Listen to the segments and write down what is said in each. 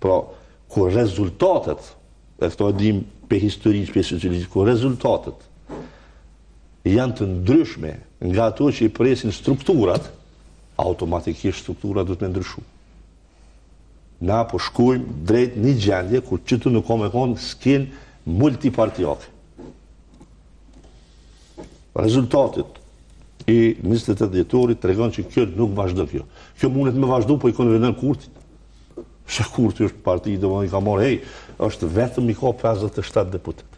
Pra, ku rezultatet, e këto dim për historisë, për socialisë, ku rezultatet janë të ndryshme nga ato që i presin strukturat, automatikisht strukturat duhet me ndryshu. Na po shkojmë drejt një gjendje kur qëtu nuk ka me konë skin multipartijake. Rezultatit i 28 dhjetorit të regon që kjo nuk vazhdo kjo. Kjo mundet me vazhdo, po i konë vendën Kurtit. Shë Kurti është parti, dhe më i ka marrë, është vetëm i ka 57 deputet.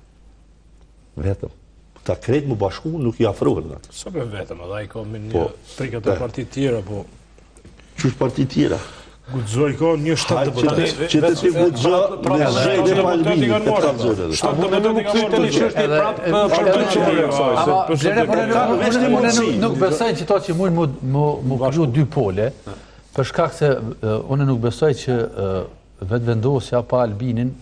Vetëm. Ta kretë më bashku nuk i afrohen në atë. Sa për vetëm, edhe i ka me një 3-4 parti tjera, po... Që është parti tjera? Gudzoj ka një 7 deputet. Që të ti gudzoj me zhejt e palmini, e të kalzore. 7 deputet i ka marrë një qështje prapë për Unë nuk besoj që to që mund më këgju dy pole, për shkak se unë nuk besoj që vetëvendosja pa Albinin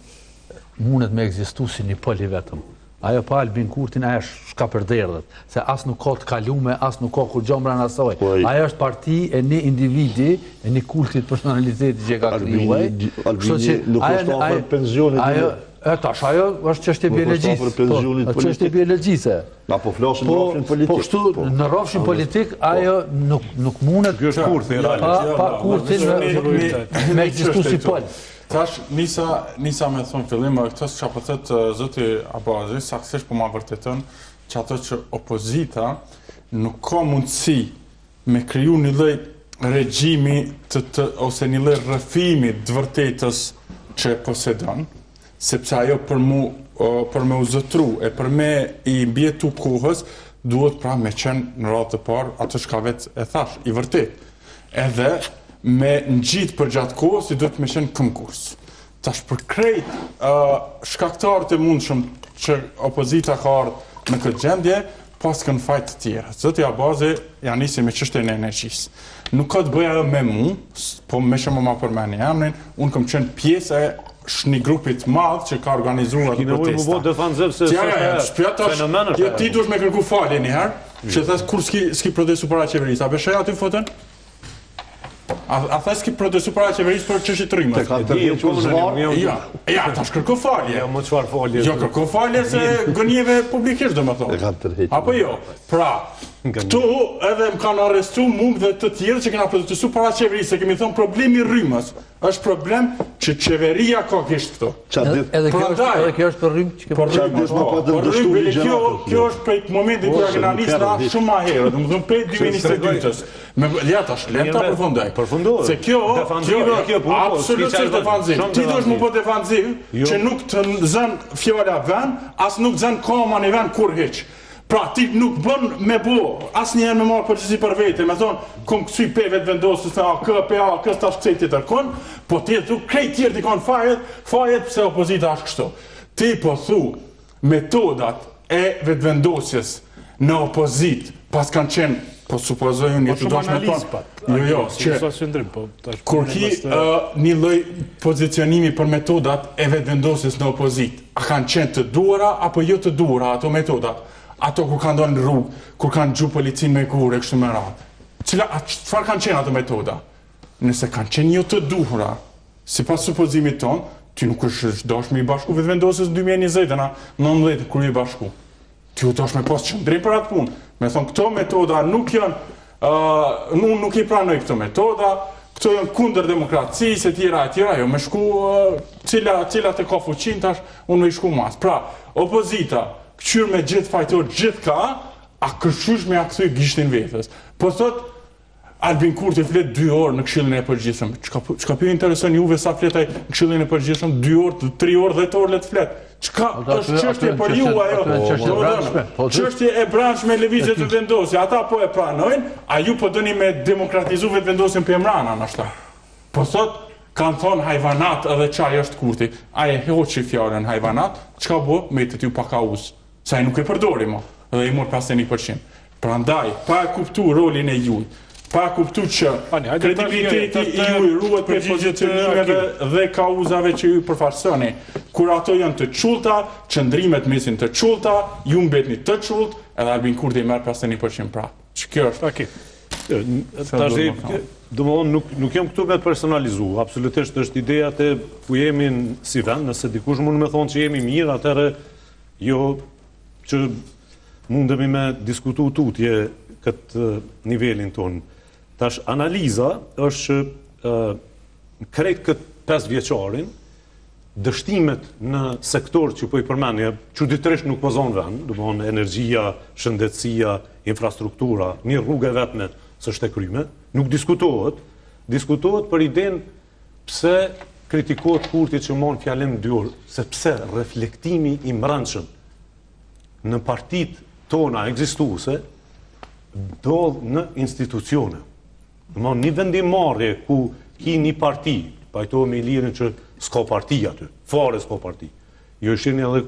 mundet me egzistu si një pol i vetëm. Ajo pa Albin Kurtin, ajo shka për derdhet, se as nuk ka të kalume, as nuk ka kur gjomra në asoj. Ajo është parti e një individi, e një kultit personaliteti që ka kryuaj. Albini nuk është afer pensionit. Ajo është qështje biologjisë. Është qështje biologjise. Na po flasin në rafshin politik. Po kështu, në rafshin politik, ajo nuk mundet pa Kurtin me egzistu si pol. Tash, nisa me thonë fillim, këtës që apëtet zëti Abazi, saksisht po ma vërtetën, që ato që opozita nuk ka mundësi me kriju një lloj regjimi ose një lloj rrëfimi të vërtetës që posedon, sepse ajo për me u zëtru e për me i mbjetu kohës, duhet pra me qenë në radhë të parë ato që ka vetë e thash, i vërtet. Edhe me në gjitë për gjatë kohës, i duhet me qenë këmkurs. Tash për krejt shkaktarët e mundshëm që opozita ka ardhë në këtë gjendje, pas kënë fajtë të tjera. Zoti Abazi janë nisi me çështjen e energjisë. Nuk ka të bëja ajo me mu, po me që më përmeni emrin, unë kam qenë pjesë e një grupit madh që ka organizuar protesta. Ti duhesh me kërku falje njëherë, që thas kur s'ki protestu para qeverisë. A beshoja aty fotën? A thas s'ki protestu para qeverisë për çështje të rrimës? Ja, tash kërko falje. Jo, kërko falje se gënjeve publikisht, domethënë. Apo jo. Pra, këtu edhe më kanë arrestu mund dhe të tjerë që kena protestu para qeverisë, se kemi thonë problemi rrymës është problem që qeveria ka kishtë këto. Edhe kjo është për rrymë që kjo është prej momentin kura kena nisë na shumë ma herë, dhe më dhëmë prej 2022-ës. Ja tash, lem ta përfundoj. Se kjo absolutisht defanziv. Ti duhesh më po defanziv që nuk të zënë fjala vën, as nuk zënë koma në vën kur hiç. Pra, ti nuk bën me bo, asë njerë me marë përgjësi për vete, me thonë, kom kësuj pe vetë vendosës, kësë tash kësej të tërkon, po ti thu, krejt tjerë t'i kanë fajet pëse opozita është kështu. Ti po thu, metodat e vetë vendosjes në opozit, pas kanë qenë, po supozojnë një të dosh me tonë, kur ki një lloj pozicionimi për metodat e vetë vendosjes në opozit, a kanë qenë të duara, apo jo të duara ato metodat? Ato kur kanë ndonë në rrugë, kur kanë gju policin me kure, kështu me radhë. Çfarë kanë qenë ato metoda? Nëse kanë qenë jo të duhura, si pas supozimit tonë, ti nuk është dosh me i bashku vetë vendosjes në 2020, kur i bashku. Ti u dosh me pas qëndrim për atë punë. Me thonë, këto metoda nuk janë, unë nuk i pranoj këto metoda, këto janë kundër demokracisë e tjera, jo me shku, cilat e ka fuqin tash, unë me i shku mas. Pra, opozita, këqyrë me gjithë fajtor gjithë ka, a kërqysh me akthuj gishtin vetës. Po thot, Albin Kurti flet 2 orë në Këshillin e Përgjithshëm. Çka pyet intereson juve sa fletaj në Këshillin e Përgjithshëm 2 orë, 3 orë, 10 orë let flet. Çka është çështje për ju ajo? Çështje e brendshme lëvizje të vendosjes. Ata po e pranojnë, a ju po dëni me demokratizu vetë vendosjen për Emrana nashta. Po thot, kanë thonë hajvanat edhe qaj është Kurti. Aje hoqi fjalën hajvanat, çka bo me të t'ju pakauz. Sa i nuk e përdori mo, edhe i mor 51%. Prandaj, pa e kuptu rolin e juj, pa e kuptu që kredibiliteti i juj ruhet për pozicionimeve dhe kauzave që ju përfarsoni. Kur ato janë të çullta, qëndrimet mesin të çullta, ju mbetni të çullt, edhe Albin Kurti i merr 51% pra. Që kjo është? nuk jam këtu me të personalizu, absolutisht është ideja të ku jemi si vend, nëse dikush mund me thonë që jemi mirë, atëherë jo që mundemi me diskutu tutje këtë nivelin tonë. Tash, analiza është që krejt këtë 5 vjeqarin, dështimet në sektor që po i përmenja, çuditërisht nuk po zonë vend, domthonë energjia, shëndetësia, infrastruktura, një rrugë e vetme s'është e kryme, nuk diskutohet për idenë pse kritikohet Kurti që mon fjalën 2 orë, sepse reflektimi i mbrëmshëm në partitë tona ekzistuese ndodh në institucione. Domthonë një vendimarrje ku ki një parti, pajtohet me lirin që s'ka parti aty, fare s'ka parti. Jo ishin edhe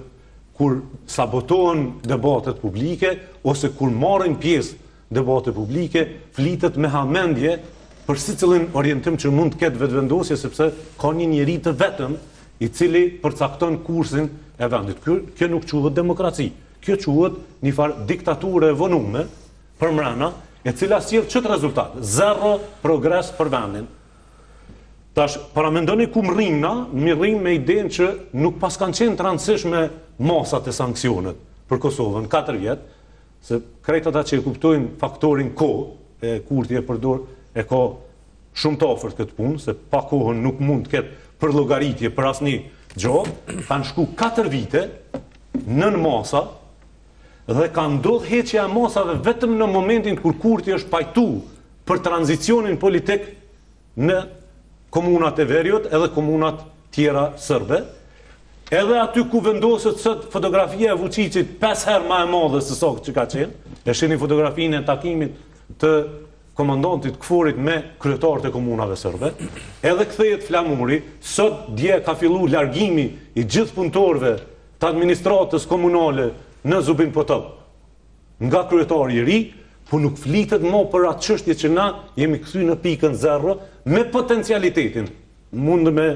kur sabotohen debatet publike, ose kur marrin pjesë debate publike, flitet me hamendje për sicilin orientim që mund të ketë vetëvendosje, sepse ka një njeri të vetëm i cili përcakton kursin e vendit. Kjo nuk quhet demokraci. Kjo quhet një farë diktaturë e vonume për mrena, e cila sjell çet rezultat, 0 progres për vendin. Tash, paramendoni ku më rrim me idenë që nuk pas kanë qenë të rëndësishme masat e sankcionet për Kosovën 4 vjet, se krejt ata që e kuptojnë faktorin kohë, e Kurti e përdor, e ka shumë të afërt këtë punë, se pa kohën nuk mund të ketë për llogaritje për asnjë gjë, kanë shku 4 vite nën masa dhe ka ndodhur heqja e masave vetëm në momentin kur Kurti është pajtu për tranzicionin politik në komunat e Veriut edhe komunat tjera sërbe, edhe aty ku vendoset sot fotografia e Vučićit 5 herë më e madhe se sa që ka qenë, e shihni fotografinë e takimit të komandantit Kforit me kryetarët e komunave sërbe, edhe kthehet flamuri, sot dje ka filluar largimi i gjithë punëtorëve të administratës komunale në Zubin Potop, nga kryetari i ri, po nuk flitet më për atë çështje që na jemi kthy në pikën 0 me potencialitetin. Mund me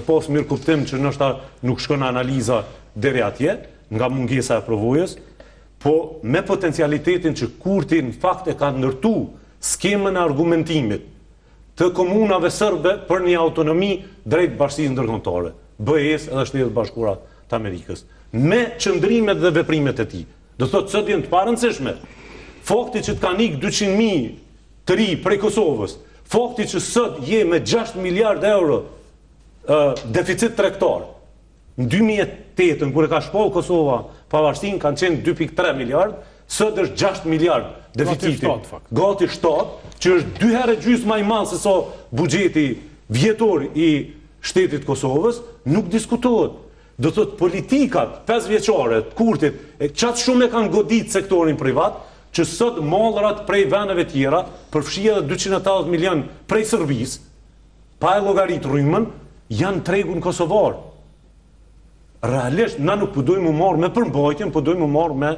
pas mirë kuptim që nështë nuk shkon analiza deri atje, nga mungesa e provojës, po me potencialitetin që Kurti në fakt e ka ndërtu skemën e argumentimit të komunave sërbe për një autonomi drejt bashkisë ndërkombëtare, BE-s edhe Shtetet Bashkuara të Amerikës, me qëndrimet dhe veprimet e tij. Do thotë sot janë të parëndësishme. Fakti që të kanë ikë 200.000 të ri prej Kosovës, fakti që sot je me 6 miliard euro deficit tregtar. Në 2008, kur e ka shpall Kosova pavarësinë, kanë qenë 2.3 miliard, sot është 6 miliard deficiti. Gati 7, që është 2 herë gjysmë më i madh se sa buxheti vjetor i shtetit Kosovës, nuk diskutohet. Do thotë politikat 5 vjeçare të Kurtit, qatë shumë e kanë godit sektorin privat, që sot mallrat prej vendeve tjera, përfshi edhe 280 milion prej Serbisë, pa e llogarit rrymën, janë tregun kosovar. Realisht, na nuk përdojmë u marrë me përmbajtjen, përdojmë u marrë me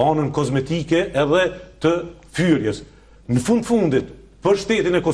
anën kozmetike edhe të fyrjes. Në fundit, për shtetin e Kosovës,